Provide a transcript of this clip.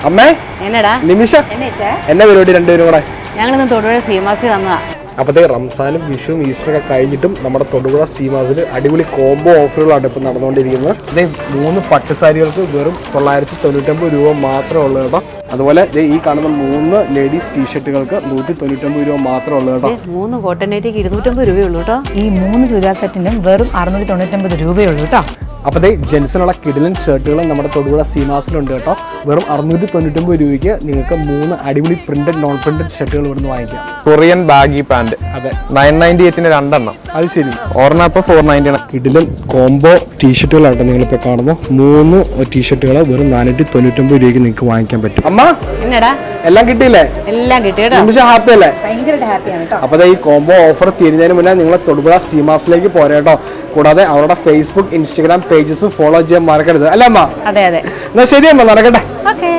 അമ്മേ എന്നടാ നിമിഷ എന്നെ പരിപാടി രണ്ടുപേരും കൂടെ ഞങ്ങളിന്ന് തൊടുപുഴ സീമാസി വന്നതാ. അപ്പോഴത്തെ റംസാനും വിഷുവും ഈസ്റ്ററൊക്കെ കഴിഞ്ഞിട്ടും നമ്മുടെ തൊടുപുഴ സീമാസിൽ അടിപൊളി കോംബോ ഓഫറുകളാണ് ഇപ്പം നടന്നുകൊണ്ടിരിക്കുന്നത്. ഇതേ 3 പട്ടുസാരികൾക്ക് വെറും 999 രൂപ മാത്രമേ ഉള്ളൂ കേട്ടോ. അതുപോലെ ഈ കാണുന്ന 3 ലേഡീസ് ടീഷർട്ടുകൾക്ക് 199 രൂപ മാത്രമേ ഉള്ളൂ കേട്ടോ. 3 കോട്ടൺ നൈറ്റിക്ക് 250 രൂപയുള്ളൂ കേട്ടോ. ഈ 3 ചുരിദാർ സെറ്റിനും വെറും 699 രൂപയുള്ളൂ കേട്ടോ. അപ്പോൾ ജെൻസിനുള്ള കിടിലൻ ഷർട്ടുകളും നമ്മുടെ തൊടുപുഴ സീമാസിലുണ്ട് കേട്ടോ. വെറും 699 രൂപയ്ക്ക് നിങ്ങൾക്ക് 3 അടിപൊളി പ്രിന്റഡ് നോൺ പ്രിന്റഡ് ഷർട്ടുകൾ ഇവിടുന്ന് വാങ്ങിക്കാം. കൊറിയൻ ബാഗി പാന്റ് അതെ 998 2 അത് ശരി. ഒരെണ്ണം ഇപ്പോൾ 490 കിടിലൻ കോംബോ ടീഷർട്ടുകളാണ് നിങ്ങളിപ്പോൾ കാണുന്നു. 3 ടീഷർട്ടുകൾ വെറും 499 രൂപയ്ക്ക് നിങ്ങൾക്ക് വാങ്ങിക്കാൻ പറ്റും. അമ്മ എന്നടാ എല്ലാം കിട്ടിയില്ലേ? എല്ലാം കിട്ടി കേട്ടോ. നിമിഷം ഹാപ്പി അല്ലേ? ഭയങ്കരമായിട്ട് ഹാപ്പിയാണ് കേട്ടോ. അപ്പോൾ ഈ കോംബോ ഓഫർ തീരുന്നതിന് മുന്നേ നിങ്ങൾ തൊടുപുഴ സീമാസിലേക്ക് പോരെ കേട്ടോ. കൂടാതെ അവരുടെ ഫേസ്ബുക്ക് ഇൻസ്റ്റാഗ്രാം പേജസ് ഫോളോ ചെയ്യാൻ മറക്കരുത് അല്ലേ അമ്മ? അതെ അതെ. എന്നാ ശരി അമ്മ, നടക്കട്ടെ. ഓക്കേ.